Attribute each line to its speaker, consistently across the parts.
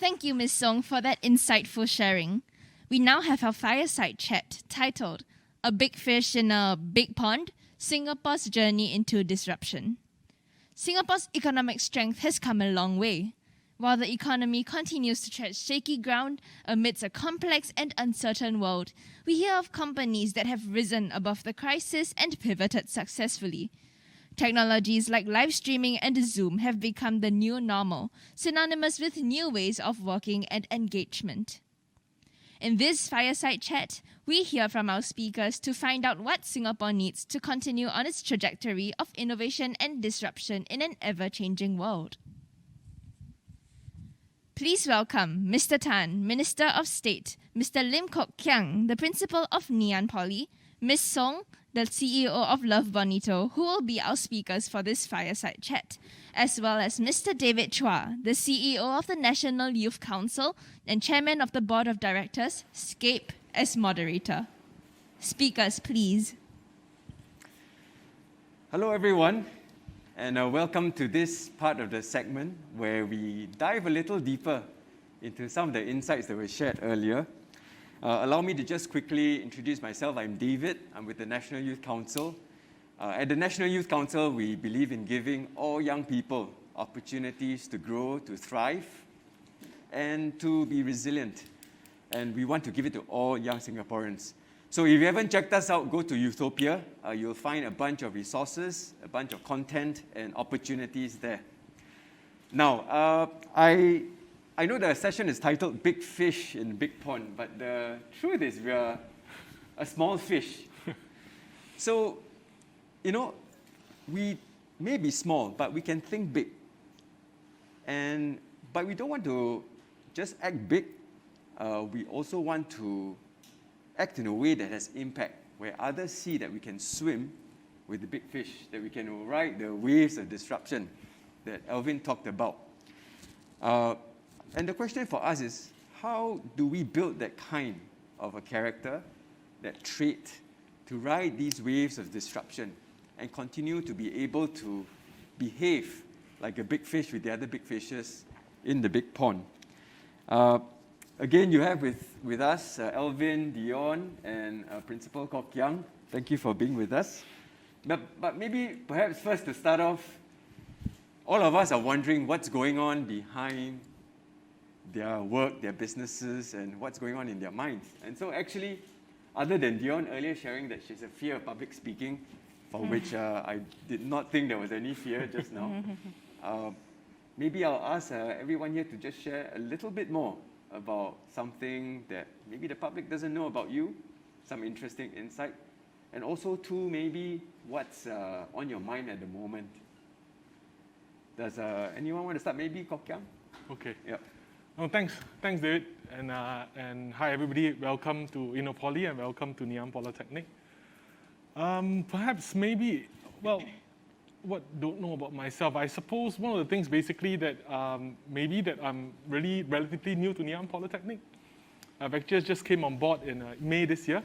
Speaker 1: Thank you, Ms. Song, for that insightful sharing. We now have our fireside chat titled, A Big Fish in a Big Pond, Singapore's Journey into Disruption. Singapore's economic strength has come a long way. While the economy continues to tread shaky ground amidst a complex and uncertain world, we hear of companies that have risen above the crisis and pivoted successfully. Technologies like live streaming and Zoom have become the new normal, synonymous with new ways of working and engagement. In this fireside chat, we hear from our speakers to find out what Singapore needs to continue on its trajectory of innovation and disruption in an ever-changing world. Please welcome Mr. Tan, Minister of State, Mr. Lim Kok Kiang, the Principal of Ngee Poly, Ms. Song, the CEO of Love Bonito, who will be our speakers for this fireside chat, as well as Mr. David Chua, the CEO of the National Youth Council and Chairman of the Board of Directors, SCAPE, as moderator. Speakers, please.
Speaker 2: Hello, everyone, and welcome to this part of the segment where we dive a little deeper into some of the insights that were shared earlier. Allow me to just quickly introduce myself. I'm David. I'm with the National Youth Council. At the National Youth Council, we believe in giving all young people opportunities to grow, to thrive, and to be resilient. And we want to give it to all young Singaporeans. So if you haven't checked us out, go to Utopia. You'll find a bunch of resources, a bunch of content, and opportunities there. Now, I know the session is titled Big Fish in Big Pond, but the truth is we are a small fish. So, we may be small, but we can think big. But we don't want to just act big. We also want to act in a way that has impact, where others see that we can swim with the big fish, that we can ride the waves of disruption that Alvin talked about. And the question for us is, how do we build that kind of a character, that trait, to ride these waves of disruption and continue to be able to behave like a big fish with the other big fishes in the big pond? Again, you have with us Alvin, Dione, and Principal Kiang. Thank you for being with us. But maybe, perhaps first to start off, all of us are wondering what's going on behind their work, their businesses, and what's going on in their minds. And so actually, other than Dione earlier sharing that she's a fear of public speaking, for which I did not think there was any fear just now, maybe I'll ask everyone here to just share a little bit more about something that maybe the public doesn't know about you, some interesting insight, and also too, maybe what's on your mind at the moment. Does anyone want to start? Maybe Kok Kiang?
Speaker 3: Okay.
Speaker 2: Yep.
Speaker 3: Oh, thanks, David, and hi everybody. Welcome to Poly and welcome to Ngee Polytechnic. Perhaps maybe, well, what don't know about myself? I suppose one of the things basically that maybe that I'm really relatively new to Ngee Polytechnic. I've actually just came on board in May this year,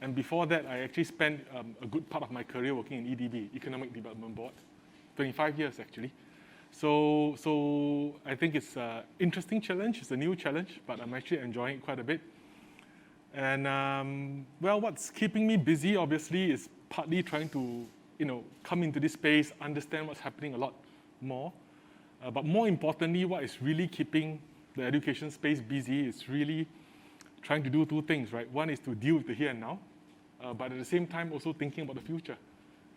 Speaker 3: and before that I actually spent a good part of my career working in EDB, Economic Development Board, 25 years actually. So I think it's an interesting challenge. It's a new challenge, but I'm actually enjoying it quite a bit. And well, what's keeping me busy, obviously, is partly trying to, come into this space, understand what's happening a lot more. But more importantly, what is really keeping the education space busy is really trying to do two things, right? One is to deal with the here and now, but at the same time also thinking about the future.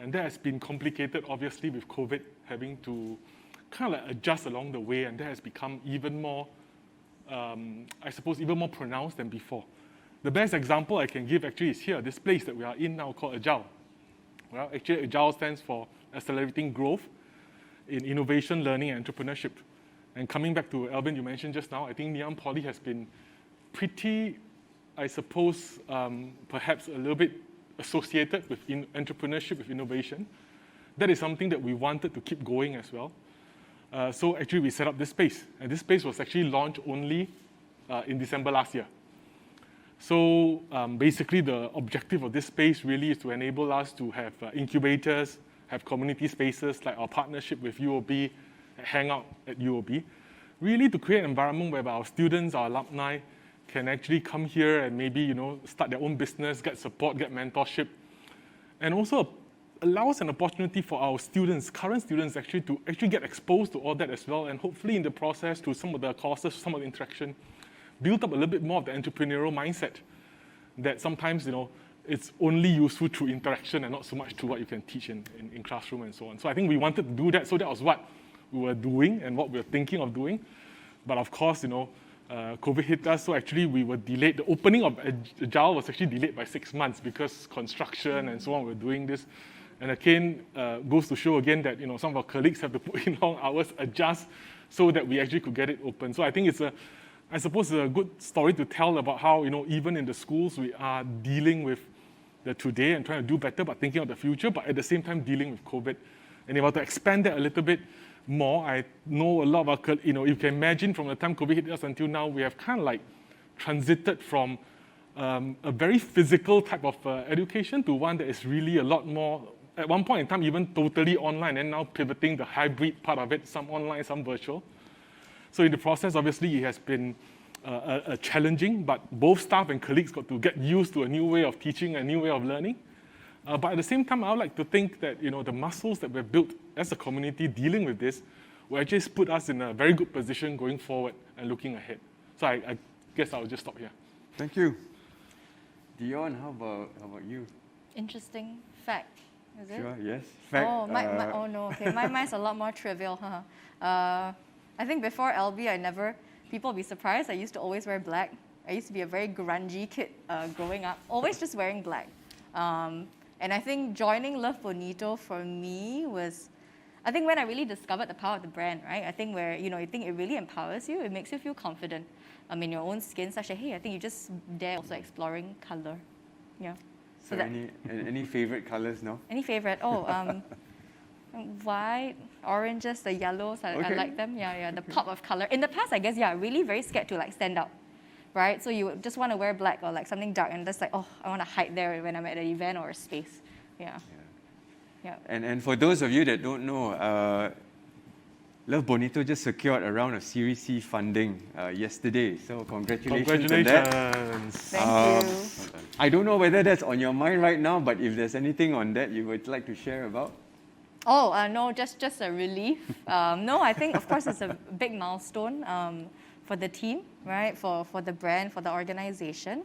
Speaker 3: And that has been complicated, obviously, with COVID having to kind of adjust along the way, and that has become even more, I suppose, even more pronounced than before. The best example I can give actually is here, this place that we are in now called Agile. Well, actually, Agile stands for Accelerating Growth in Innovation, Learning, and Entrepreneurship. And coming back to Alvin, you mentioned just now, I think Ngee Poly has been pretty, I suppose, perhaps a little bit associated with entrepreneurship, with innovation. That is something that we wanted to keep going as well. So actually, we set up this space. And this space was actually launched only in December last year. So basically, the objective of this space really is to enable us to have incubators, have community spaces like our partnership with UOB, Hangout at UOB, really to create an environment where our students, our alumni, can actually come here and maybe start their own business, get support, get mentorship, and also allows an opportunity for our students, current students, actually to get exposed to all that as well, and hopefully in the process, to some of the courses, some of the interaction, build up a little bit more of the entrepreneurial mindset that sometimes it's only useful through interaction and not so much to what you can teach in classroom and so on. So I think we wanted to do that, so that was what we were doing and what we were thinking of doing. But of course, COVID hit us, so actually we were delayed. The opening of Agile was actually delayed by 6 months because construction and so on, we were doing this. And again, goes to show again that some of our colleagues have to put in long hours, adjust, so that we actually could get it open. So I think I suppose it's a good story to tell about how, even in the schools, we are dealing with the today and trying to do better, but thinking of the future, but at the same time dealing with COVID. And if I were to expand that a little bit more, I know a lot of our, you can imagine from the time COVID hit us until now, we have kind of like transited from a very physical type of education to one that is really a lot more, at one point in time, even totally online, and now pivoting the hybrid part of it, some online, some virtual. So in the process, obviously, it has been challenging, but both staff and colleagues got to get used to a new way of teaching, a new way of learning. But at the same time, I would like to think that the muscles that we've built as a community dealing with this will actually put us in a very good position going forward and looking ahead. So I guess I'll just stop here.
Speaker 2: Thank you. Dione, how about you?
Speaker 4: Interesting fact, is it?
Speaker 2: Sure, yes. Fact,
Speaker 4: oh no, okay. Mine's a lot more trivial. I think before LB, people will be surprised, I used to always wear black. I used to be a very grungy kid growing up, always just wearing black. And I think joining Love Bonito for me was, I think when I really discovered the power of the brand, right? I think where, you think it really empowers you, it makes you feel confident in your own skin, such that, hey, I think you just dare also exploring color. Yeah.
Speaker 2: So any favorite colors now?
Speaker 4: Any favorite? White, oranges, the yellows, I like them. Yeah, the pop of color. In the past, I guess, really very scared to stand out, right? So you just want to wear black or something dark, and just I want to hide there when I'm at an event or a space. Yeah.
Speaker 2: And for those of you that don't know, Love Bonito just secured a round of Series C funding yesterday. So congratulations on that.
Speaker 4: Thank you.
Speaker 2: I don't know whether that's on your mind right now, but if there's anything on that you would like to share about?
Speaker 4: No, just a relief. No, I think, of course, it's a big milestone for the team, right? For the brand, for the organization.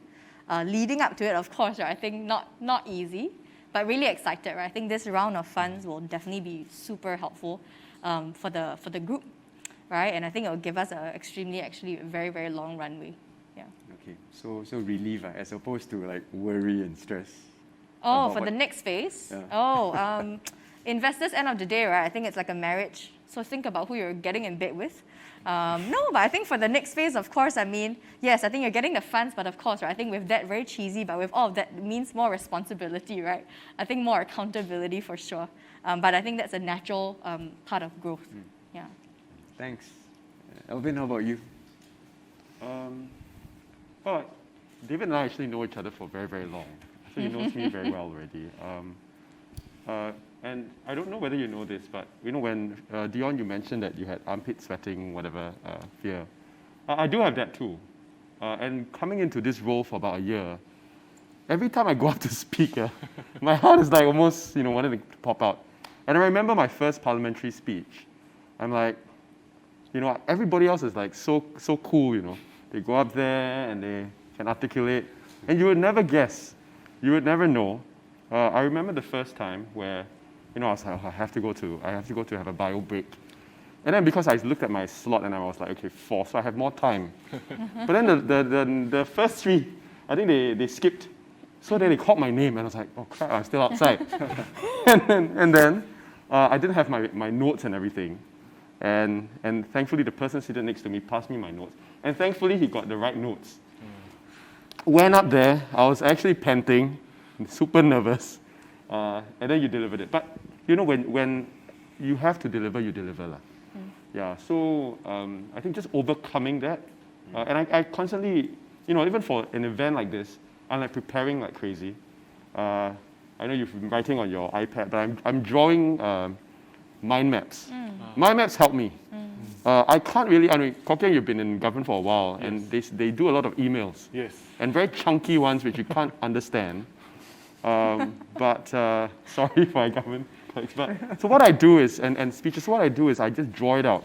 Speaker 4: Leading up to it, of course, right? I think not easy, but really excited, right? I think this round of funds will definitely be super helpful for the group, right? And I think it will give us an actually very, very long runway. Yeah.
Speaker 2: Okay, so relief as opposed to worry and stress.
Speaker 4: For the next phase? Yeah. Investors, end of the day, right? I think it's like a marriage. So think about who you're getting in bed with. No, but I think for the next phase, of course, yes, I think you're getting the funds, but of course, right, I think with that, very cheesy, but with all of that means more responsibility, right? I think more accountability for sure. But I think that's a natural part of growth. Yeah.
Speaker 2: Thanks. Alvin, how about you?
Speaker 5: Well, David and I actually know each other for very, very long. So he knows me very well already. And I don't know whether you know this, but when Dione, you mentioned that you had armpit sweating, whatever, fear. I do have that too. And coming into this role for about a year, every time I go up to speak, my heart is almost, wanting to pop out. And I remember my first parliamentary speech. I'm like, everybody else is so cool, They go up there and they can articulate. And you would never guess. You would never know. I remember the first time where, I was like, I have to go to have a bio break. And then because I looked at my slot and I was like, okay, 4, so I have more time. But then the first 3, I think they skipped. So then they called my name and I was like, oh crap, I'm still outside. and then I didn't have my notes and everything. And thankfully the person sitting next to me passed me my notes. And thankfully he got the right notes. Went up there, I was actually panting, super nervous. And then you delivered it. But when you have to deliver, you deliver. Yeah, so I think just overcoming that. And I constantly, even for an event like this, I'm preparing like crazy. I know you've been writing on your iPad, but I'm drawing mind maps. Mind maps help me. I can't really, I mean, Kiang, you've been in government for a while, and they do a lot of emails.
Speaker 3: Yes.
Speaker 5: And very chunky ones which you can't understand. Sorry for my government colleagues. But, so what I do is, and speeches, what I do is I just draw it out.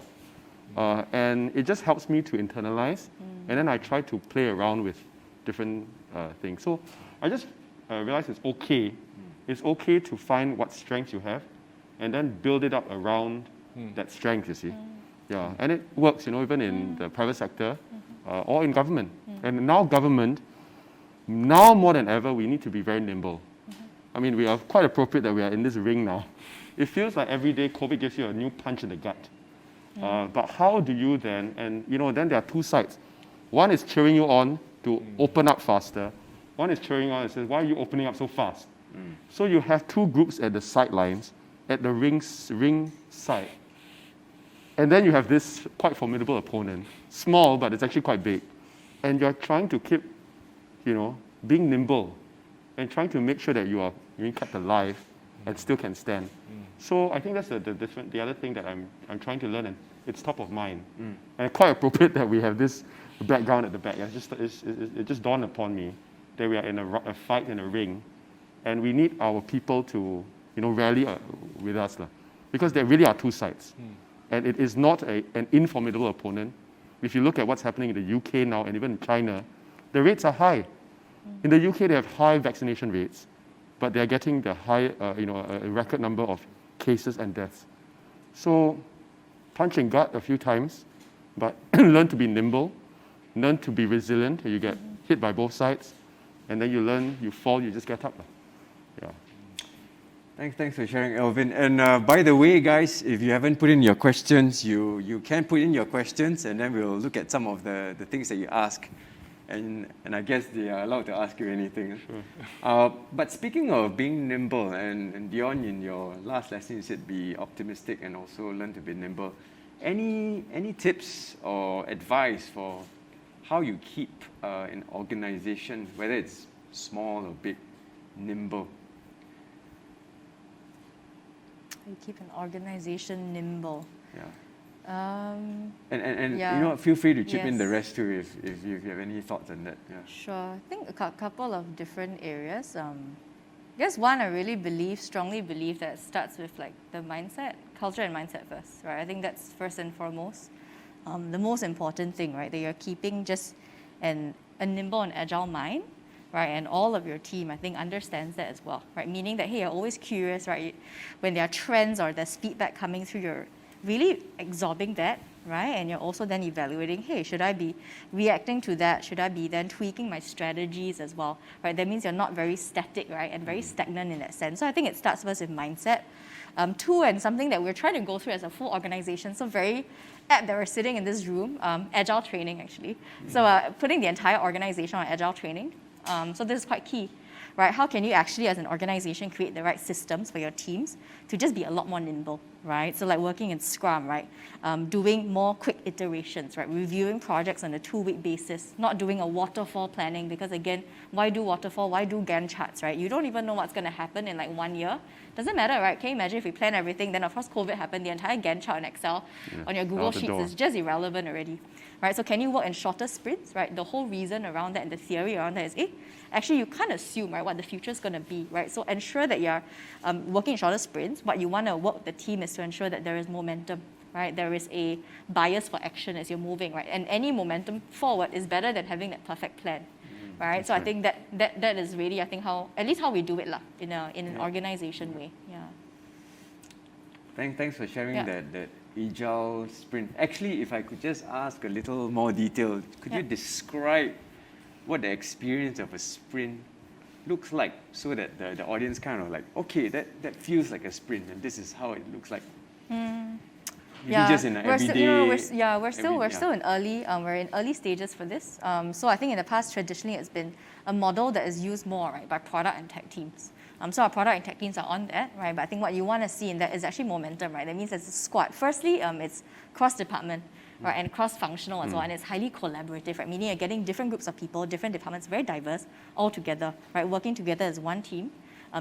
Speaker 5: And it just helps me to internalize. And then I try to play around with different things. So I just realized it's okay. It's okay to find what strengths you have and then build it up around that strength, you see. Yeah, and it works, you know, even in the private sector or in government. And now government, now more than ever, we need to be very nimble. I mean, we are quite appropriate that we are in this ring now. It feels like every day COVID gives you a new punch in the gut. But how do you then, and you know, then there are two sides. One is cheering you on to open up faster. One is cheering on and says, why are you opening up so fast? So you have two groups at the sidelines, at the ring side. And then you have this quite formidable opponent, small, but it's actually quite big. And you're trying to keep, you know, being nimble and trying to make sure that you are being kept alive and still can stand. So I think that's the other thing that I'm trying to learn, and it's top of mind. And it's quite appropriate that we have this background at the back. It just dawned upon me that we are in a fight in a ring, and we need our people to, you know, rally with us, because there really are two sides. And it is not an informidable opponent. If you look at what's happening in the UK now and even in China, the rates are high. In the UK, they have high vaccination rates, but they're getting the high, a record number of cases and deaths. So punch and gut a few times, but learn to be nimble, learn to be resilient. You get hit by both sides, and then you learn, you fall, you just get up. Yeah.
Speaker 2: Thanks for sharing, Alvin. And by the way, guys, if you haven't put in your questions, you can put in your questions, and then we'll look at some of the things that you ask. And I guess they are allowed to ask you anything. Sure. But speaking of being nimble, and Dione, in your last lesson, you said be optimistic and also learn to be nimble. Any tips or advice for how you keep an organization, whether it's small or big, nimble?
Speaker 4: You keep an organization nimble.
Speaker 2: Yeah.
Speaker 4: Yeah.
Speaker 2: You know, feel free to chip in the
Speaker 4: Yes.
Speaker 2: rest too if you have any thoughts on that. Yeah.
Speaker 4: Sure. I think a couple of different areas. I guess one, I really strongly believe that it starts with like the mindset, culture and mindset first, right? I think that's first and foremost. The most important thing, right? That you're keeping just a nimble and agile mind, right? And all of your team, I think, understands that as well, right? Meaning that, hey, you're always curious, right? When there are trends or there's feedback coming through, you're really absorbing that, right? And you're also then evaluating, hey, should I be reacting to that? Should I be then tweaking my strategies as well, right? That means you're not very static, right? And very stagnant in that sense. So I think it starts first with mindset. Two, and something that we're trying to go through as a full organization, so very apt that we're sitting in this room, agile training actually. So putting the entire organization on agile training. So this is quite key, right? How can you actually, as an organization, create the right systems for your teams to just be a lot more nimble, right? So like working in Scrum, right? Doing more quick iterations, right? Reviewing projects on a 2-week basis, not doing a waterfall planning, because again, why do waterfall? Why do Gantt charts, right? You don't even know what's going to happen in like 1 year. Doesn't matter, right? Can you imagine if we plan everything, then of course COVID happened, the entire Gantt chart in Excel on your Google Sheets is just irrelevant already, right? So can you work in shorter sprints, right? The whole reason around that and the theory around that is, actually you can't assume, right, what the future is going to be, right? So ensure that you're working in shorter sprints. What you want to work with the team is to ensure that there is momentum, right? There is a bias for action as you're moving, right? And any momentum forward is better than having that perfect plan, right? So I think that is really, I think, at least how we do it in an organization way. Yeah.
Speaker 2: Thanks for sharing that agile sprint. Actually, if I could just ask a little more detail, could you describe what the experience of a sprint looks like, so that the audience kind of like, okay, that feels like a sprint, and this is how it looks like. Maybe just in an everyday.
Speaker 4: We're still in early stages for this. So I think in the past, traditionally, it's been a model that is used more, right, by product and tech teams. So our product and tech teams are on that, right? But I think what you want to see in that is actually momentum, right? That means it's a squad. Firstly, it's cross-department, right, and cross-functional as well, and it's highly collaborative, right? Meaning you're getting different groups of people, different departments, very diverse, all together, right? Working together as one team,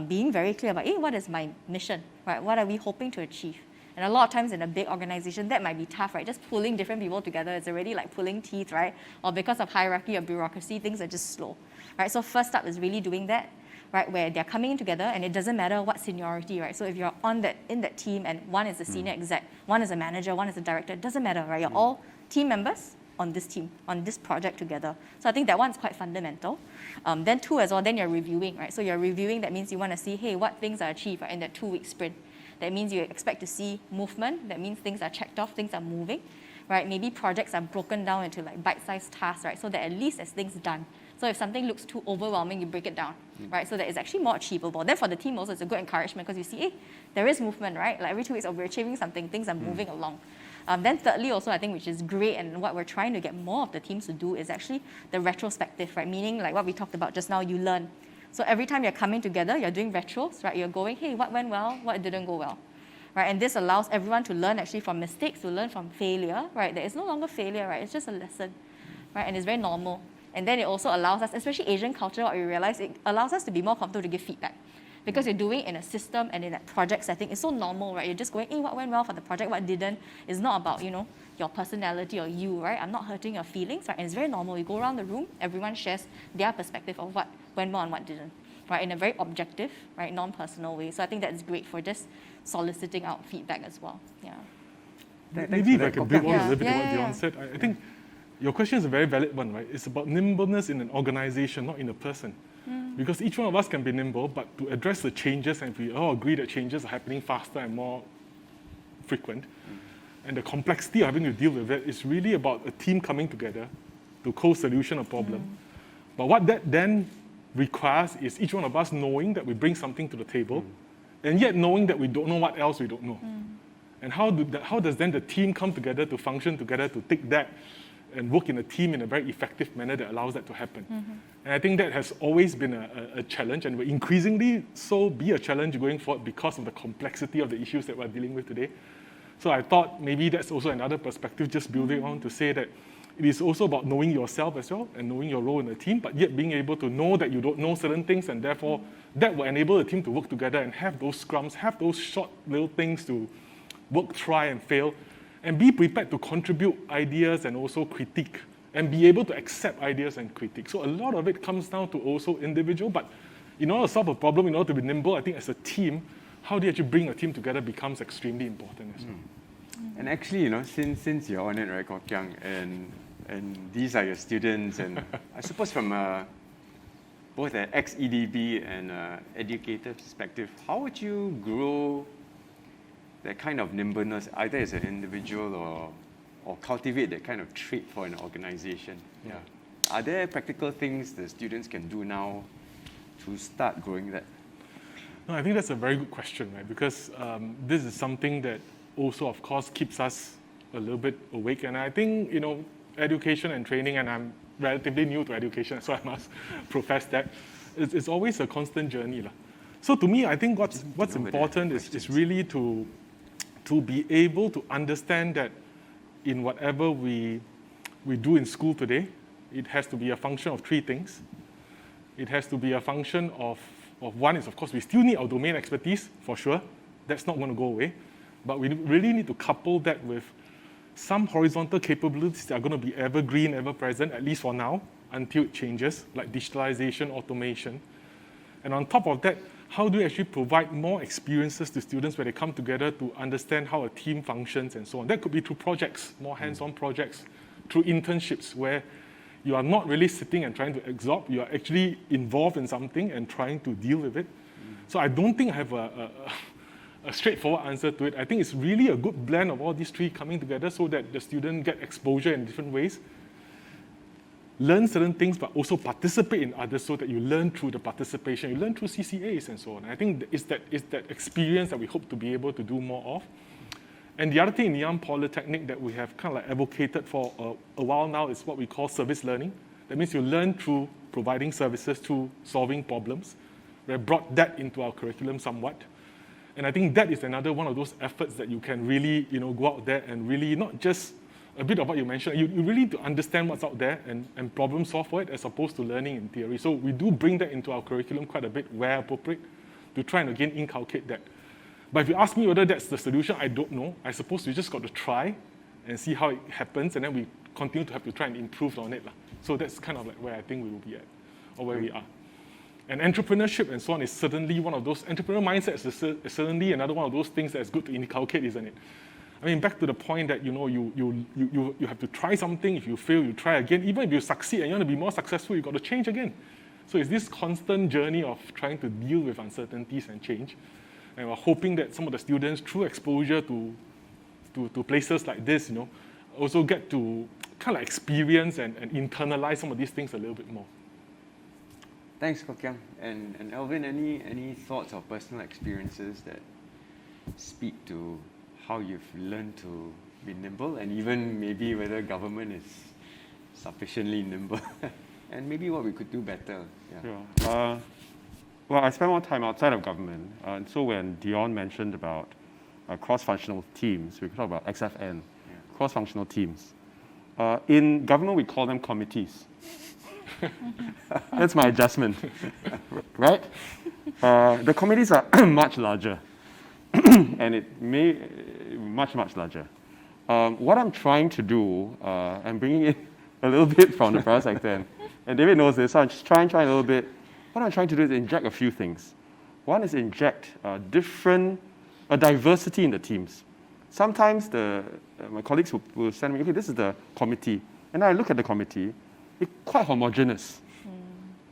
Speaker 4: being very clear about, hey, what is my mission, right? What are we hoping to achieve? And a lot of times in a big organization, that might be tough, right? Just pulling different people together is already like pulling teeth, right? Or because of hierarchy or bureaucracy, things are just slow, right? So first up is really doing that, right? Where they're coming in together and it doesn't matter what seniority, right? So if you're in that team and one is a senior exec, one is a manager, one is a director, it doesn't matter, right? You're all team members on this team, on this project together. So I think that one's quite fundamental. Then two as well, then you're reviewing, right? So you're reviewing, that means you want to see, hey, what things are achieved, right, in that 2-week sprint. That means you expect to see movement. That means things are checked off, things are moving, right? Maybe projects are broken down into like bite-sized tasks, right? So that at least there's things done. So if something looks too overwhelming, you break it down, right? So that it's actually more achievable. Then for the team also, it's a good encouragement because you see, hey, there is movement, right? Like every 2 weeks, we're achieving something, things are moving along. Then thirdly also, I think, which is great, and what we're trying to get more of the teams to do is actually the retrospective, right? Meaning like what we talked about just now, you learn. So every time you're coming together, you're doing retros, right? You're going, hey, what went well, what didn't go well, right? And this allows everyone to learn actually from mistakes, to learn from failure, right? There is no longer failure, right? It's just a lesson, right? And it's very normal. And then it also allows us, especially Asian culture, what we realize, it allows us to be more comfortable to give feedback. Because you're doing it in a system and in that project setting, it's so normal, right? You're just going, hey, what went well for the project, what didn't. It's not about, your personality or you, right? I'm not hurting your feelings, right? And it's very normal. You go around the room, everyone shares their perspective of what went well and what didn't, right? In a very objective, right, non-personal way. So I think that's great for just soliciting out feedback as well. Yeah.
Speaker 3: Maybe if I can build on a little bit
Speaker 4: Yeah,
Speaker 3: what Dione said, I think your question is a very valid one, right? It's about nimbleness in an organization, not in a person. Because each one of us can be nimble, but to address the changes, and we all agree that changes are happening faster and more frequent, and the complexity of having to deal with it is really about a team coming together to co-solution a problem. But what that then requires is each one of us knowing that we bring something to the table, and yet knowing that we don't know what else we don't know. And how does then the team come together to function together to take that and work in a team in a very effective manner that allows that to happen. And I think that has always been a challenge, and will increasingly so be a challenge going forward because of the complexity of the issues that we're dealing with today. So I thought maybe that's also another perspective, just building on to say that it is also about knowing yourself as well and knowing your role in the team, but yet being able to know that you don't know certain things, and therefore that will enable the team to work together and have those scrums, have those short little things to work, try and fail, and be prepared to contribute ideas and also critique, and be able to accept ideas and critique. So a lot of it comes down to also individual, but in order to solve a problem, in order to be nimble, I think as a team, how do you actually bring a team together becomes extremely important as well.
Speaker 2: And actually, since you're on it, right, Kiang, and these are your students, and I suppose from both an ex-EDB and educator perspective, how would you grow that kind of nimbleness, either as an individual or cultivate that kind of trait for an organization? Yeah. Are there practical things the students can do now to start growing that?
Speaker 3: No, I think that's a very good question, right? Because this is something that also, of course, keeps us a little bit awake. And I think, education and training, and I'm relatively new to education, so I must profess that, it's always a constant journey. So to me, I think what's important is really to be able to understand that in whatever we do in school today, it has to be a function of three things. It has to be a function of one is, of course, we still need our domain expertise, for sure. That's not going to go away. But we really need to couple that with some horizontal capabilities that are going to be evergreen, ever present, at least for now, until it changes, like digitalization, automation. And on top of that, how do we actually provide more experiences to students where they come together to understand how a team functions and so on? That could be through projects, more hands-on projects, through internships where you are not really sitting and trying to absorb, you are actually involved in something and trying to deal with it. So I don't think I have a straightforward answer to it. I think it's really a good blend of all these three coming together so that the student get exposure in different ways, learn certain things, but also participate in others so that you learn through the participation, you learn through CCAs and so on. I think it's that experience that we hope to be able to do more of. And the other thing in Ngee Polytechnic that we have kind of like advocated for a while now is what we call service learning. That means you learn through providing services, through solving problems. We have brought that into our curriculum somewhat. And I think that is another one of those efforts that you can really, go out there and really not just a bit of what you mentioned, you really need to understand what's out there and problem solve for it as opposed to learning in theory. So we do bring that into our curriculum quite a bit where appropriate to try and again inculcate that. But if you ask me whether that's the solution, I don't know. I suppose we just got to try and see how it happens, and then we continue to have to try and improve on it. So that's kind of like where I think we will be at, or where we are. And entrepreneurship and so on is certainly one of those, entrepreneurial mindset is certainly another one of those things that's good to inculcate, isn't it? I mean, back to the point that, you have to try something. If you fail, you try again. Even if you succeed and you want to be more successful, you've got to change again. So it's this constant journey of trying to deal with uncertainties and change. And we're hoping that some of the students, through exposure to places like this, also get to kind of experience and internalize some of these things a little bit more.
Speaker 2: Thanks, Kiang. And Alvin, any thoughts or personal experiences that speak to how you've learned to be nimble, and even maybe whether government is sufficiently nimble, and maybe what we could do better?
Speaker 5: Yeah. Well, I spend more time outside of government, and so when Dione mentioned about cross-functional teams, we could talk about XFN, cross-functional teams. In government, we call them committees. That's my adjustment, right? The committees are much larger, and it may much larger. What I'm trying to do, I'm bringing in a little bit from the private sector, and David knows this, so I'm just trying a little bit. What I'm trying to do is inject a few things. One is inject a diversity in the teams. Sometimes my colleagues will send me, okay, this is the committee. And I look at the committee, it's quite homogeneous.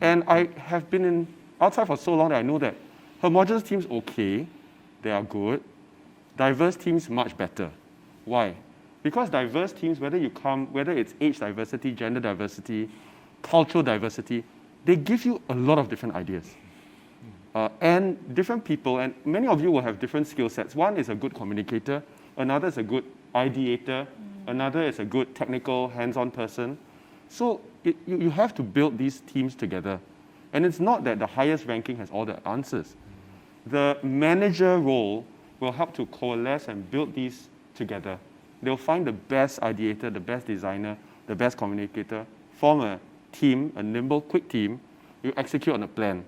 Speaker 5: And I have been outside for so long that I know that homogeneous teams, okay, they are good. Diverse teams, much better. Why? Because diverse teams, whether it's age diversity, gender diversity, cultural diversity, they give you a lot of different ideas. And different people, and many of you will have different skill sets. One is a good communicator, another is a good ideator, another is a good technical, hands-on person. So you have to build these teams together. And it's not that the highest ranking has all the answers. The manager role will help to coalesce and build these together. They'll find the best ideator, the best designer, the best communicator, form a team, a nimble, quick team. You execute on a plan.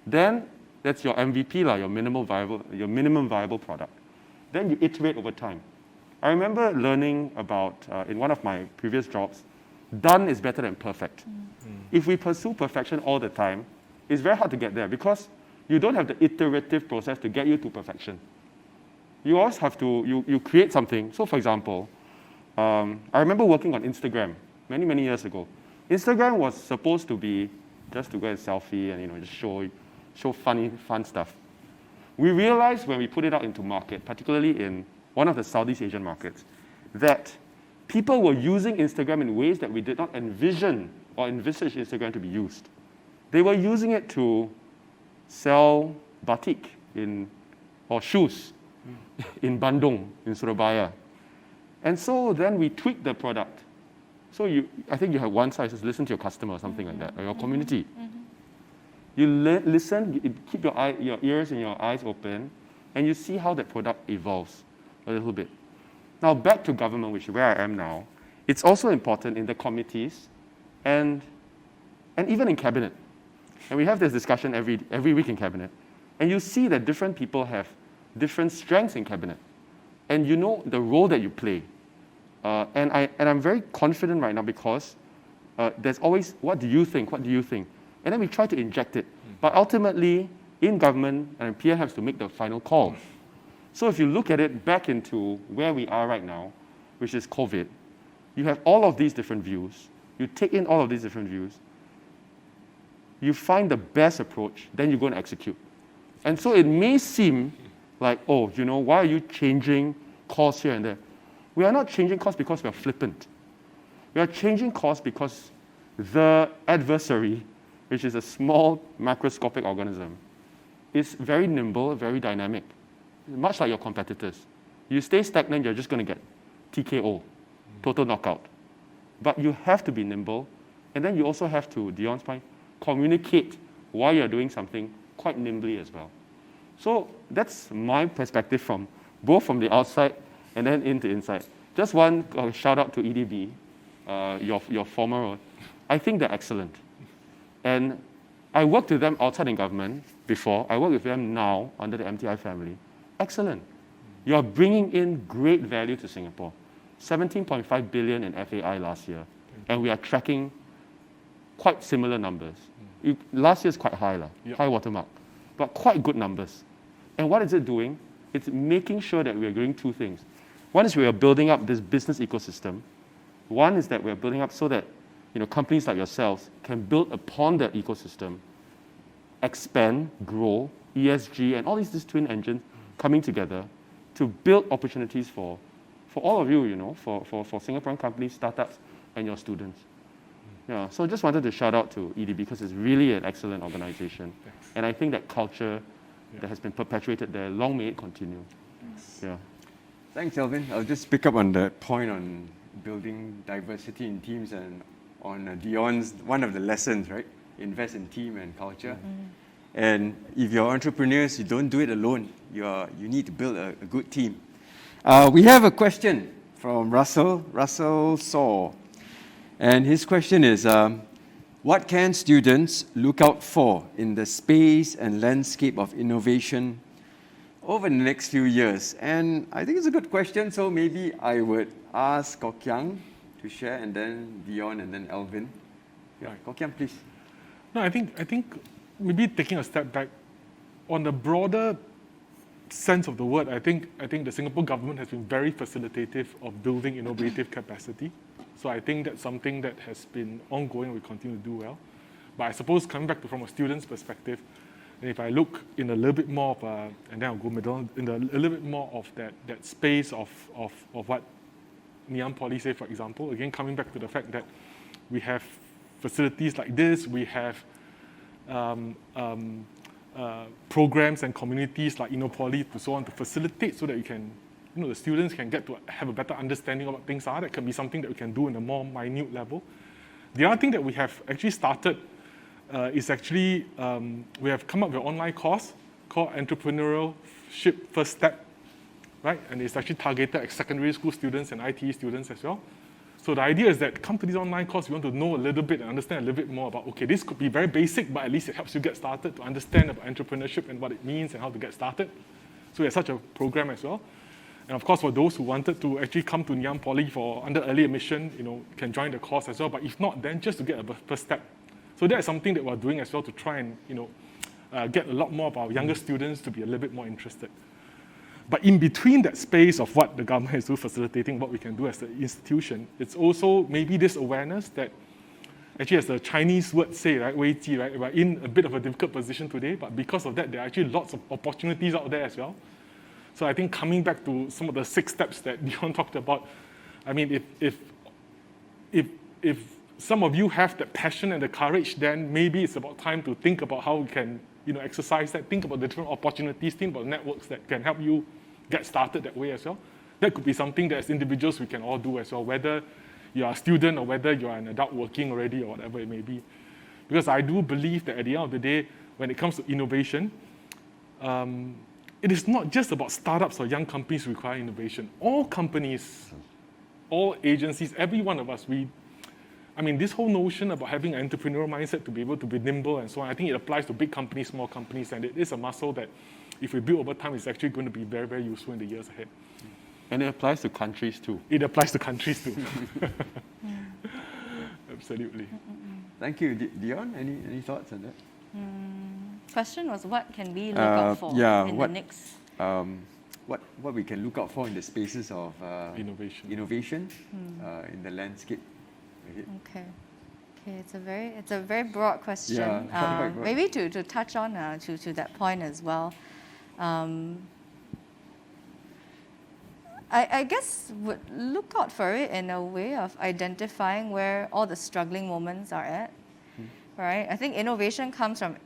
Speaker 5: Then that's your MVP, your minimum viable product. Then you iterate over time. I remember learning about, in one of my previous jobs, done is better than perfect. If we pursue perfection all the time, it's very hard to get there because you don't have the iterative process to get you to perfection. You always have to, you create something. So for example, I remember working on Instagram many years ago. Instagram was supposed to be just to get a selfie and just show fun stuff. We realized when we put it out into market, particularly in one of the Southeast Asian markets, that people were using Instagram in ways that we did not envision or envisage Instagram to be used. They were using it to sell batik or shoes in Bandung, in Surabaya. And so then we tweaked the product. So I think you have one side, just listen to your customer or something like that, or your community. You listen, you keep your ears and your eyes open, and you see how that product evolves a little bit. Now back to government, which is where I am now. It's also important in the committees and even in cabinet. And we have this discussion every week in cabinet. And you see that different people have different strengths in cabinet. And you know the role that you play. And I'm very confident right now because there's always, what do you think? What do you think? And then we try to inject it. But ultimately, in government, and PM has to make the final call. So if you look at it back into where we are right now, which is COVID, you have all of these different views. You take in all of these different views. You find the best approach, then you go and execute. And so it may seem like, oh, why are you changing course here and there? We are not changing course because we are flippant. We are changing course because the adversary, which is a small macroscopic organism, is very nimble, very dynamic, much like your competitors. You stay stagnant, you're just going to get TKO, total knockout. But you have to be nimble, and then you also have to, Dion's point, communicate why you're doing something quite nimbly as well. So that's my perspective both from the outside and then into inside. Just one shout out to EDB, your former role. I think they're excellent. And I worked with them outside in government before. I work with them now under the MTI family. excellent. You are bringing in great value to Singapore. 17.5 billion in FAI last year, and we are tracking quite similar numbers. Last year is quite high, high watermark, but quite good numbers. And what is it doing? It's making sure that we are doing two things. One is we are building up this business ecosystem. One is that we are building up so that companies like yourselves can build upon that ecosystem, expand, grow, ESG, and all these twin engines coming together to build opportunities for all of you, for Singaporean companies, startups, and your students. Yeah, so just wanted to shout out to EDB because it's really an excellent organization.
Speaker 3: Thanks.
Speaker 5: And I think that culture that has been perpetuated there, long may it continue. Yeah.
Speaker 2: Thanks, Alvin. I'll just pick up on that point on building diversity in teams and on Dion's, one of the lessons, right? Invest in team and culture. And if you're entrepreneurs, you don't do it alone. You need to build a good team. We have a question from Russell Saw. And his question is, what can students look out for in the space and landscape of innovation over the next few years? And I think it's a good question, so maybe I would ask Kiang to share, and then Dione, and then Alvin. Yeah, Kiang, please.
Speaker 3: No, I think maybe taking a step back, on the broader sense of the word, I think the Singapore government has been very facilitative of building innovative capacity. So I think that's something that has been ongoing, we continue to do well. But I suppose coming back from a student's perspective, and if I look in a little bit more of and then I'll go middle, in a little bit more of that space of what Ngee Poly say, for example, again, coming back to the fact that we have facilities like this, we have programs and communities like Poly to so on to facilitate so that you can, the students can get to have a better understanding of what things are. That can be something that we can do in a more minute level. The other thing that we have actually started is actually, we have come up with an online course called Entrepreneurship First Step, right? And it's actually targeted at secondary school students and IT students as well. So the idea is that come to this online course, you want to know a little bit and understand a little bit more about, okay, this could be very basic, but at least it helps you get started to understand about entrepreneurship and what it means and how to get started. So we have such a program as well. And of course, for those who wanted to actually come to Ngee Poly for under early admission, can join the course as well. But if not, then just to get a first step. So that's something that we're doing as well to try and get a lot more of our younger students to be a little bit more interested. But in between that space of what the government is doing, facilitating what we can do as an institution, it's also maybe this awareness that actually, as the Chinese word say, right, 危机, right, we're in a bit of a difficult position today, but because of that, there are actually lots of opportunities out there as well. So I think coming back to some of the 6 steps that Dione talked about, I mean, if some of you have that passion and the courage, then maybe it's about time to think about how we can, exercise that, think about the different opportunities, think about networks that can help you get started that way as well. That could be something that as individuals we can all do as well, whether you are a student or whether you are an adult working already or whatever it may be. Because I do believe that at the end of the day, when it comes to innovation, it is not just about startups or young companies who require innovation. All companies, all agencies, every one of us, this whole notion about having an entrepreneurial mindset to be able to be nimble and so on, I think it applies to big companies, small companies, and it is a muscle that if we build over time, it's actually going to be very, very useful in the years ahead.
Speaker 5: And it applies to countries too.
Speaker 3: It applies to countries too. Absolutely.
Speaker 2: Thank you. Dione, any thoughts on that?
Speaker 4: Question was, what can we look out for in the next?
Speaker 2: What we can look out for in the spaces of innovation in the landscape.
Speaker 4: Okay, it's a very broad question.
Speaker 2: Yeah, broad.
Speaker 4: Maybe to touch on to that point as well. I guess would look out for it in a way of identifying where all the struggling moments are at, right? I think innovation comes from,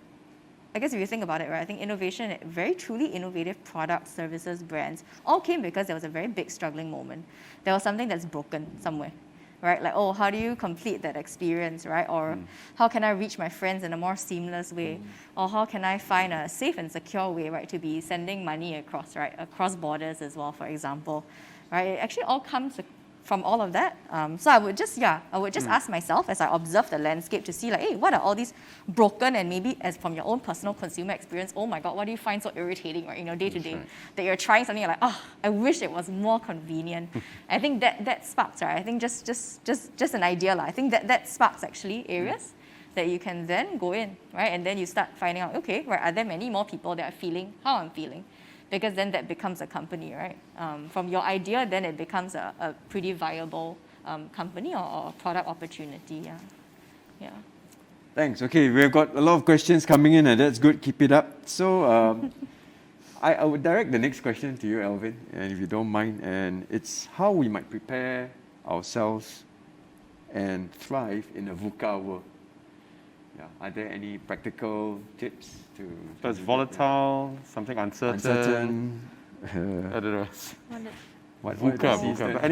Speaker 4: I guess if you think about it, right, I think innovation, very truly innovative products, services, brands, all came because there was a very big struggling moment. There was something that's broken somewhere, right? Like, oh, how do you complete that experience, right? Or how can I reach my friends in a more seamless way? Or how can I find a safe and secure way, right, to be sending money across, right, across borders as well, for example, right? It actually all comes from all of that. So I would just ask myself as I observe the landscape to see like, hey, what are all these broken and maybe as from your own personal consumer experience, oh my God, what do you find so irritating, right? Day to day, that you're trying something, you're like, oh, I wish it was more convenient. I think that sparks, right? I think just an idea, I think that sparks actually areas that you can then go in, right? And then you start finding out, okay, right, are there many more people that are feeling how I'm feeling? Because then that becomes a company, right? From your idea, then it becomes a pretty viable company or product opportunity, yeah.
Speaker 2: Thanks. Okay, we've got a lot of questions coming in, and that's good. Keep it up. So I would direct the next question to you, Alvin, and if you don't mind, and it's how we might prepare ourselves and thrive in a VUCA world. Yeah. Are there any practical tips to?
Speaker 5: So it's volatile, something uncertain. I don't know. VUCA. But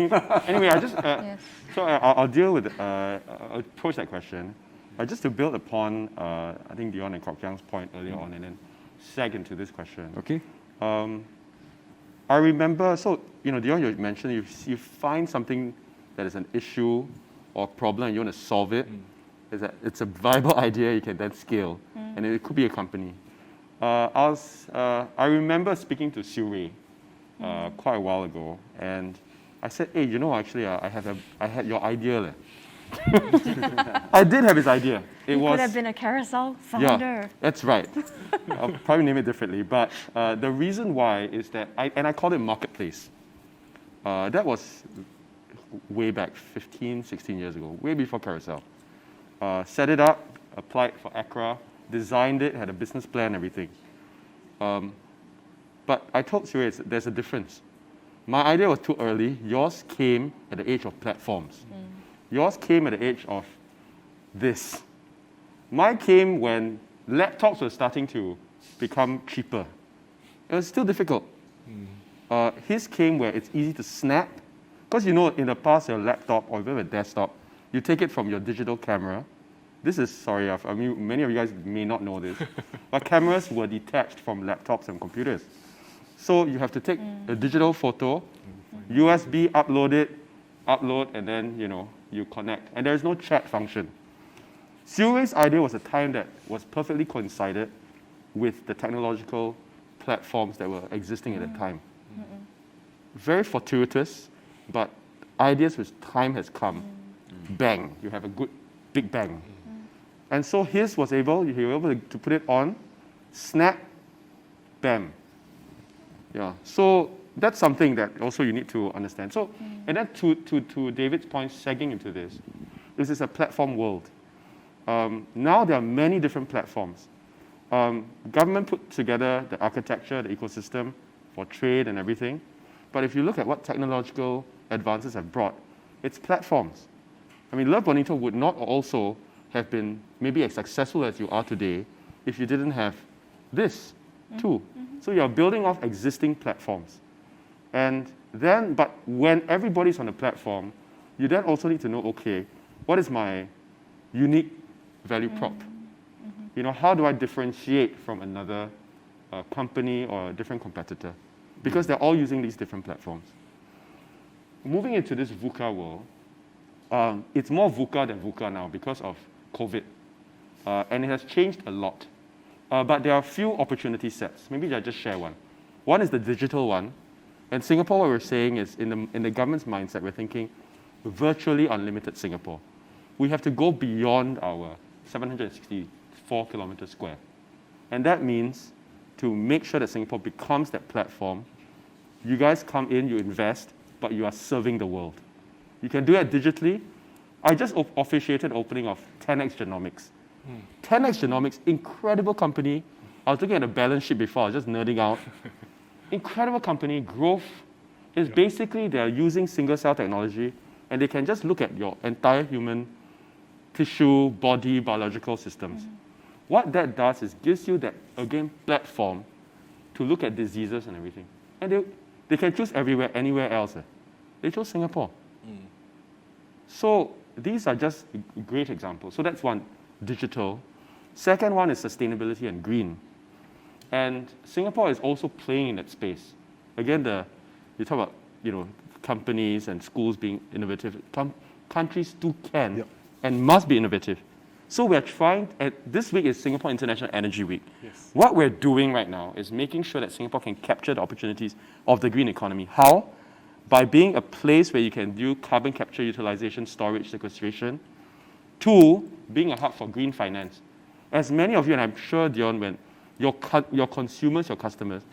Speaker 5: anyway, I just
Speaker 4: Yes.
Speaker 5: so I'll deal with I'll approach that question just to build upon I think Dione and Kiang's point earlier on, and then seg into this question.
Speaker 2: Okay.
Speaker 5: I remember. So Dione, you mentioned you find something that is an issue or problem and you want to solve it. Is that it's a viable idea you can then scale, and it could be a company. I remember speaking to Siu Rui quite a while ago, and I said, hey, actually, I had your idea. I did have his idea.
Speaker 4: It could have been a carousel founder.
Speaker 5: Yeah, that's right. I'll probably name it differently, but the reason why is that I called it marketplace. That was way back 15, 16 years ago, way before carousel. Set it up, applied for ACRA, designed it, had a business plan, everything. But I told Siu Rui there's a difference. My idea was too early. Yours came at the age of platforms. Yours came at the age of this. Mine came when laptops were starting to become cheaper. It was still difficult. His came where it's easy to snap. Because in the past, your laptop or even a desktop, you take it from your digital camera. This is, sorry, I mean, many of you guys may not know this, but cameras were detached from laptops and computers. So you have to take a digital photo, USB, upload, and then, you connect. And there's no chat function. Siu Rui's idea was a time that was perfectly coincided with the technological platforms that were existing at the time. Very fortuitous, but ideas with time has come. Bang, you have a good big bang. And so his was able to put it on, snap, bam. Yeah, so that's something that also you need to understand. So, and then to David's point, segging into this is a platform world. Now there are many different platforms. Government put together the architecture, the ecosystem for trade and everything. But if you look at what technological advances have brought, it's platforms. I mean, Love Bonito would not also have been maybe as successful as you are today if you didn't have this too. So you're building off existing platforms. And then, but when everybody's on the platform, you then also need to know, okay, what is my unique value prop? How do I differentiate from another company or a different competitor? Because they're all using these different platforms. Moving into this VUCA world, it's more VUCA than VUCA now because of COVID. And it has changed a lot. But there are a few opportunity sets. Maybe I'll just share one. One is the digital one. In Singapore, what we're saying is in the government's mindset, we're thinking virtually unlimited Singapore. We have to go beyond our 764 kilometers square. And that means to make sure that Singapore becomes that platform, you guys come in, you invest, but you are serving the world. You can do that digitally. I just officiated opening of 10x Genomics. 10x Genomics, incredible company. I was looking at the balance sheet before, I was just nerding out. Incredible company, growth is basically they're using single cell technology and they can just look at your entire human tissue, body, biological systems. What that does is gives you that, again, platform to look at diseases and everything. And they can choose everywhere, anywhere else. They chose Singapore. So these are just great examples. So that's one, digital. Second one is sustainability and green. And Singapore is also playing in that space. Again, you talk about, companies and schools being innovative, countries too can and must be innovative. So we're trying, this week is Singapore International Energy Week.
Speaker 3: Yes.
Speaker 5: What we're doing right now is making sure that Singapore can capture the opportunities of the green economy. How? By being a place where you can do carbon capture, utilization, storage, sequestration. 2, being a hub for green finance. As many of you, and I'm sure, Dione, when your consumers, your customers,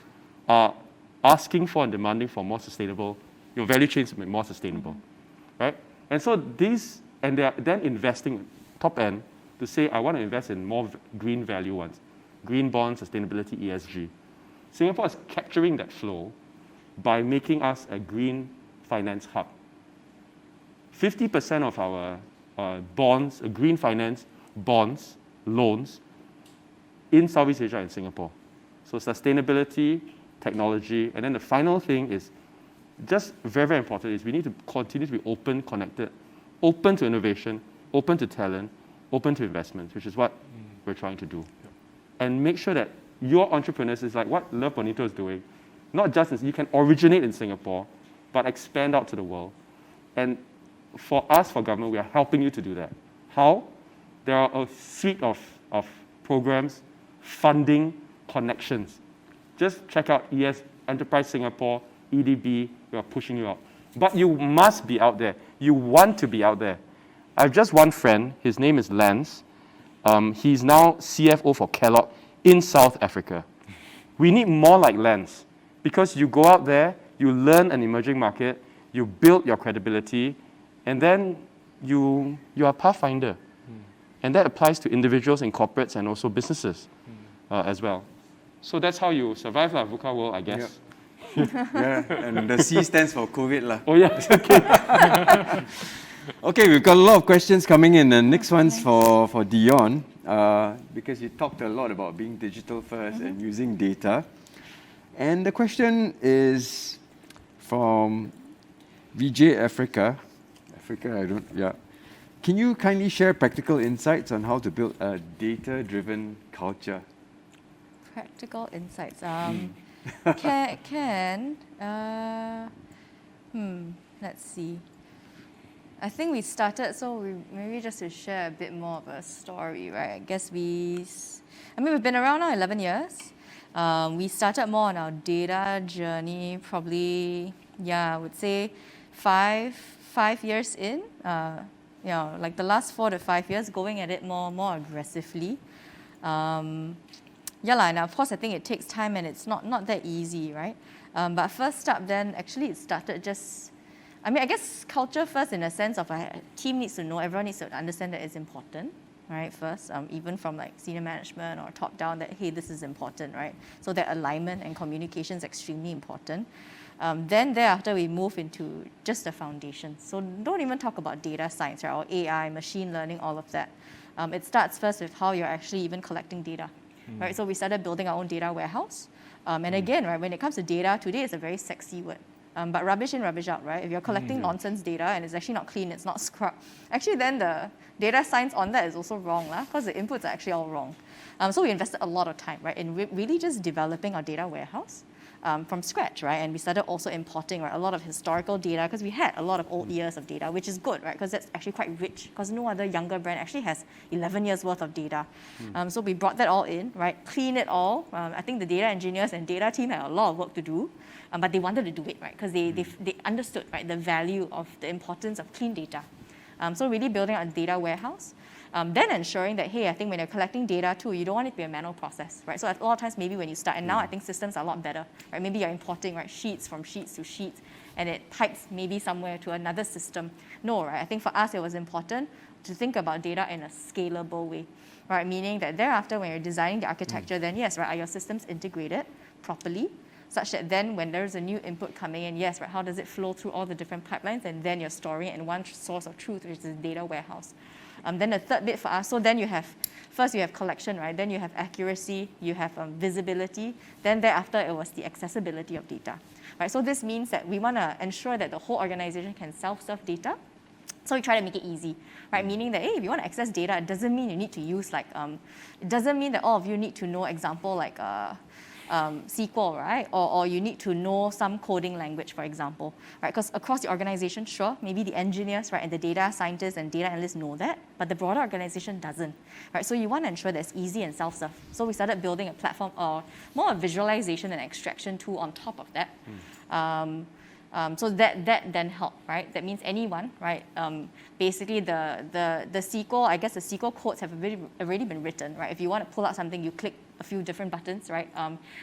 Speaker 5: are asking for and demanding for more sustainable, your value chains to be more sustainable, right? And so these, and they're then investing top end to say, I want to invest in more green value ones, green bonds, sustainability, ESG. Singapore is capturing that flow by making us a green finance hub. 50% of our bonds, green finance, bonds, loans in Southeast Asia and Singapore. So sustainability, technology, and then the final thing is just very, very important is we need to continue to be open, connected, open to innovation, open to talent, open to investments, which is what we're trying to do. Yep. And make sure that your entrepreneurs is like what Love Bonito is doing. Not just you can originate in Singapore, but expand out to the world. And for us, for government, we are helping you to do that. How? There are a suite of programs, funding, connections. Just check out ES, Enterprise Singapore, EDB, we are pushing you out. But you must be out there. You want to be out there. I have just one friend, his name is Lance. He's now CFO for Kellogg in South Africa. We need more like Lance because you go out there, you learn an emerging market, you build your credibility, and then you are a pathfinder. And that applies to individuals and corporates and also businesses as well. So that's how you survive the VUCA world, I guess.
Speaker 2: Yep. Yeah, and the C stands for COVID lah.
Speaker 5: Oh yeah, okay.
Speaker 2: Okay, we've got a lot of questions coming in. The next one's for Dione, because you talked a lot about being digital first and using data. And the question is from VJ Africa. Can you kindly share practical insights on how to build a data-driven culture?
Speaker 4: Practical insights. Let's see. I think we started, maybe just to share a bit more of a story, right? I guess we've been around now 11 years. We started more on our data journey probably, I would say 5 years in. Like the last 4 to 5 years, going at it more aggressively. And of course I think it takes time and it's not that easy, right? But first up then, actually it started I guess culture first in a sense of a team needs to know, everyone needs to understand that it's important, right? First, even from like senior management or top down that, hey, this is important, right? So that alignment and communication is extremely important. Then thereafter we move into just the foundation. So don't even talk about data science, right? Or AI, machine learning, all of that. It starts first with how you're actually even collecting data, right? So we started building our own data warehouse. And again, right, when it comes to data, today it's a very sexy word. But rubbish in, rubbish out, right? If you're collecting nonsense data and it's actually not clean, it's not scrubbed, actually then the data science on that is also wrong, because the inputs are actually all wrong. So we invested a lot of time, right, in really just developing our data warehouse from scratch, right? And we started also importing, right, a lot of historical data because we had a lot of old years of data, which is good, right? Because that's actually quite rich because no other younger brand actually has 11 years worth of data. So we brought that all in, right? Clean it all. I think the data engineers and data team had a lot of work to do. But they wanted to do it, right? Because they understood, right, the value of the importance of clean data. So really building a data warehouse. Then ensuring that, hey, I think when you're collecting data too, you don't want it to be a manual process, right? So a lot of times maybe when you start, and now I think systems are a lot better, right? Maybe you're importing, right, sheets from sheets to sheets, and it pipes maybe somewhere to another system. No, right? I think for us it was important to think about data in a scalable way, right? Meaning that thereafter when you're designing the architecture, then yes, right, are your systems integrated properly? Such that then when there's a new input coming in, yes, right, how does it flow through all the different pipelines, and then you're storing it in one source of truth, which is the data warehouse. Then the third bit for us, so then you have collection, right? Then you have accuracy, you have visibility. Then thereafter, it was the accessibility of data, right? So this means that we want to ensure that the whole organization can self-serve data. So we try to make it easy, right? Meaning that, hey, if you want to access data, it doesn't mean you need to use it doesn't mean that all of you need to know, example, like, SQL, right? Or you need to know some coding language, for example, right? Because across the organization, sure, maybe the engineers, right, and the data scientists and data analysts know that, but the broader organization doesn't, right? So you want to ensure that it's easy and self-serve. So we started building a platform, or more a visualization and extraction tool on top of that. So that then helped, right? That means anyone, right? Basically, the SQL, I guess the SQL codes have already been written, right? If you want to pull out something, you click a few different buttons, right?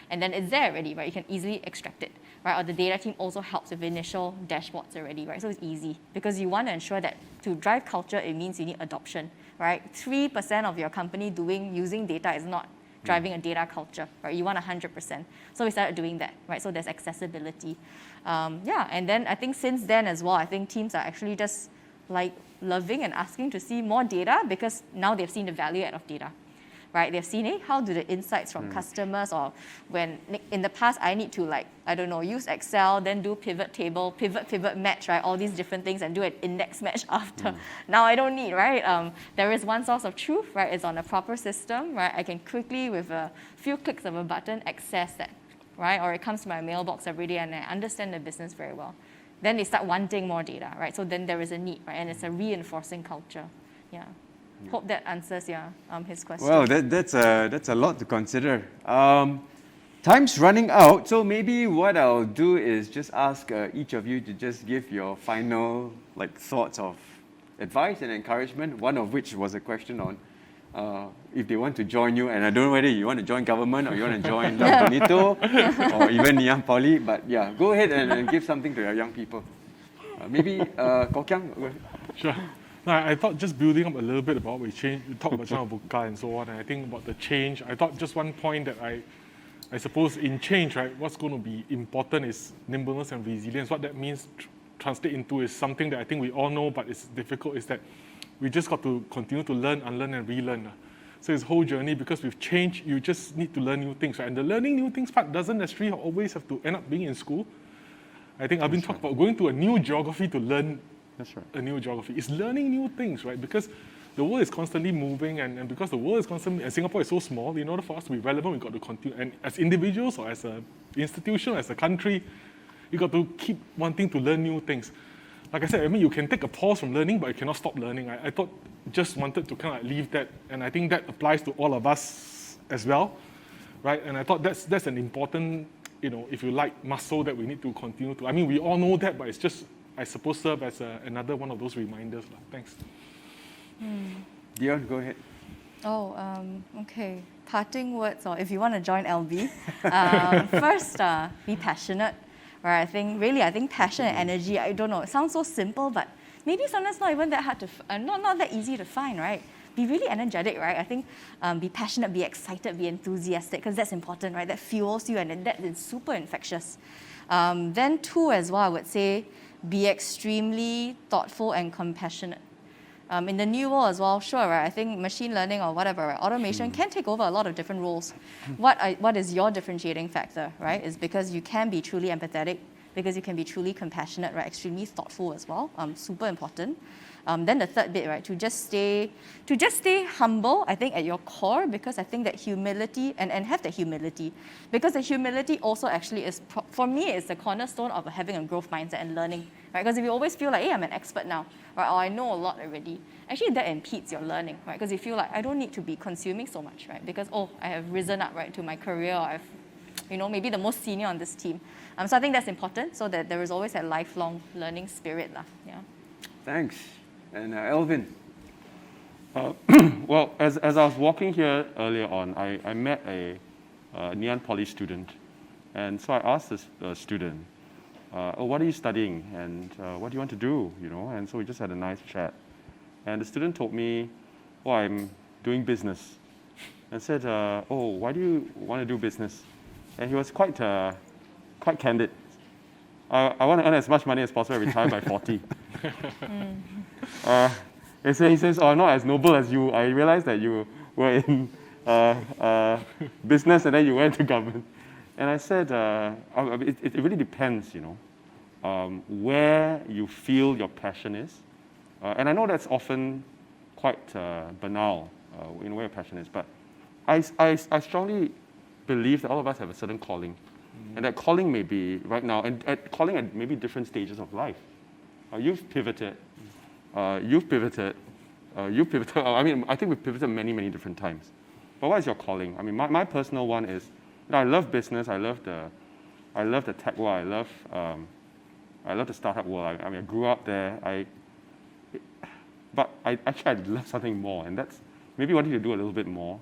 Speaker 4: And then it's there already, right? You can easily extract it, right? Or the data team also helps with initial dashboards already, right? So it's easy because you want to ensure that to drive culture, it means you need adoption, right? 3% of your company using data is not driving a data culture, right? You want 100%. So we started doing that, right? So there's accessibility. And then I think since then as well, I think teams are actually just like loving and asking to see more data because now they've seen the value out of data, right? They've seen, hey, how do the insights from customers, or when in the past I need to use Excel, then do pivot table, pivot match, right? All these different things and do an index match after. Now I don't need, right? There is one source of truth, right? It's on a proper system, right? I can quickly, with a few clicks of a button, access that, right? Or it comes to my mailbox every day and I understand the business very well. Then they start wanting more data, right? So then there is a need, right? And it's a reinforcing culture. Yeah. Hope that answers his question.
Speaker 2: Well, that's a lot to consider. Time's running out, so maybe what I'll do is just ask each of you to just give your final thoughts of advice and encouragement, one of which was a question on if they want to join you, and I don't know whether you want to join government or you want to join Bonito or even Ngee Poly, but yeah, go ahead and give something to your young people. Maybe Kiang?
Speaker 3: Sure. No, I thought just building up a little bit about what we talked about some of VUCA and so on, and I think about the change, I thought just one point that I suppose in change, right, what's going to be important is nimbleness and resilience. What that means translate into is something that I think we all know, but it's difficult, is that we just got to continue to learn, unlearn, and relearn. So it's a whole journey, because with change, you just need to learn new things, right? And the learning new things part doesn't necessarily always have to end up being in school. I think Alvin talked about going to a new geography to learn a new geography. It's learning new things, right? Because the world is constantly moving, and because the world is constantly, and Singapore is so small, in order for us to be relevant, we've got to continue. And as individuals or as an institution, as a country, you got to keep wanting to learn new things. Like I said, I mean, you can take a pause from learning, but you cannot stop learning. I thought, just wanted to kind of leave that, and I think that applies to all of us as well, right? And I thought that's an important, if you like, muscle that we need to continue to. I mean, we all know that, but it's just, I suppose, serve as another one of those reminders. Thanks.
Speaker 2: Dione, go ahead.
Speaker 4: Okay. Parting words, or if you want to join LB, first, be passionate. Right? I think passion and energy, I don't know, it sounds so simple, but maybe sometimes not even that hard to, not that easy to find, right? Be really energetic, right? I think be passionate, be excited, be enthusiastic, because that's important, right? That fuels you, and that is super infectious. Then 2 as well, I would say, be extremely thoughtful and compassionate. In the new world as well, sure, right? I think machine learning or whatever, right? Automation can take over a lot of different roles. What is your differentiating factor, right? Is because you can be truly empathetic, because you can be truly compassionate, right? Extremely thoughtful as well, super important. Then the third bit, right? To just stay humble, I think, at your core, because I think that humility, and have that humility, because the humility also actually is, for me, is the cornerstone of having a growth mindset and learning, right? Because if you always feel like, hey, I'm an expert now, right? Or I know a lot already, actually that impedes your learning, right? Because you feel like, I don't need to be consuming so much, right? Because, I have risen up, right, to my career, or I've, maybe the most senior on this team. So I think that's important, so that there is always a lifelong learning spirit, yeah.
Speaker 2: Thanks. And Alvin?
Speaker 5: Well, as I was walking here earlier on, I met a Ngee Poly student. And so I asked this student, what are you studying? And what do you want to do? And so we just had a nice chat. And the student told me, I'm doing business. And I said, why do you want to do business? And he was quite candid. I want to earn as much money as possible, retire by 40. He says, not as noble as you. I realized that you were in business and then you went to government. And I said, it really depends, where you feel your passion is. And I know that's often quite banal, where your passion is. But I strongly believe that all of us have a certain calling. And that calling may be right now, and calling at maybe different stages of life. You've pivoted. You've pivoted. I mean, I think we've pivoted many, many different times. But what is your calling? I mean, my personal one is, I love business. I love the tech world. I love the startup world. I grew up there. But I love something more, and that's maybe wanting to do a little bit more.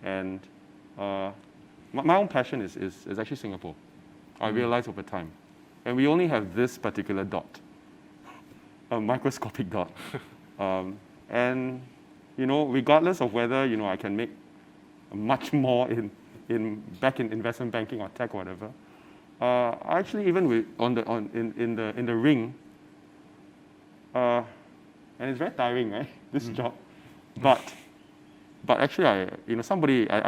Speaker 5: And my own passion is actually Singapore. I realized over time. And we only have this particular dot, a microscopic dot. And, regardless of whether, I can make much more back in investment banking or tech or whatever, actually even in the ring, and it's very tiring, right? This job, but actually I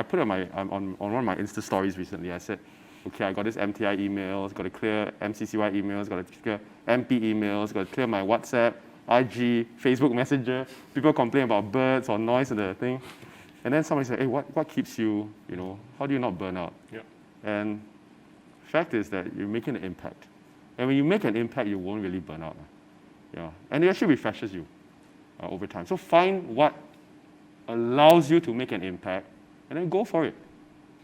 Speaker 5: put it on one of my Insta stories recently. I said, okay, I got this MTI emails, got to clear MCCY emails, got to clear MP emails, got to clear my WhatsApp, IG, Facebook Messenger. People complain about birds or noise in the thing, and then somebody said, hey, what keeps you? How do you not burn out?
Speaker 3: Yeah.
Speaker 5: And fact is that you're making an impact, and when you make an impact, you won't really burn out. Yeah, and it actually refreshes you over time. So find what allows you to make an impact, and then go for it.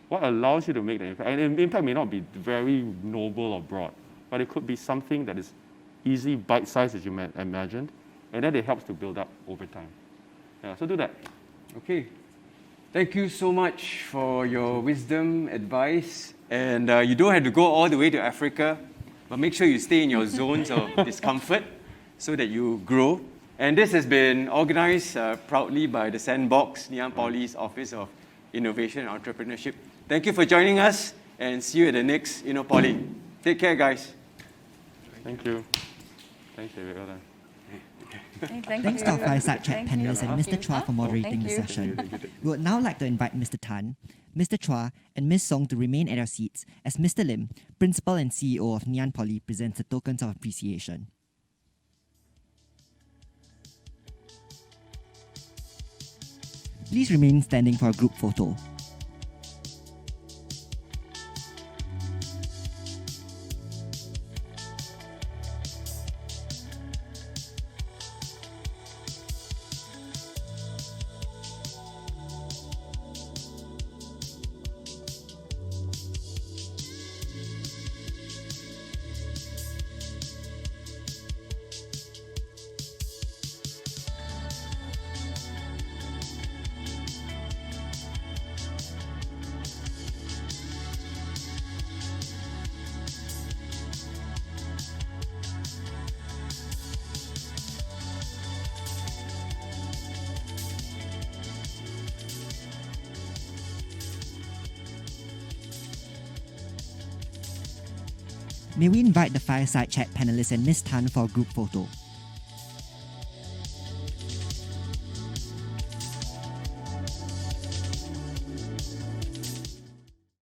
Speaker 5: What allows you to make the impact? And the impact may not be very noble or broad, but it could be something that is easy, bite-sized as you imagined, and then it helps to build up over time. Yeah, so do that.
Speaker 2: Okay. Thank you so much for your wisdom, advice, and you don't have to go all the way to Africa, but make sure you stay in your zones of discomfort so that you grow. And this has been organized proudly by the Sandbox, Ngee Ann Poly's Office of Innovation and Entrepreneurship. Thank you for joining us, and see you at the next Poly. Take care, guys.
Speaker 5: Thank you. Thanks, David. Well done.
Speaker 6: Thanks to our Fireside Chat panelists and Mr. Chua for moderating the
Speaker 4: Thank you.
Speaker 6: session. We would now like to invite Mr. Tan, Mr. Chua, and Ms. Song to remain at their seats as Mr. Lim, Principal and CEO of Ngee Ann Poly, presents the tokens of appreciation. Please remain standing for a group photo. May we invite the Fireside Chat panelists and Ms. Tan for a group photo.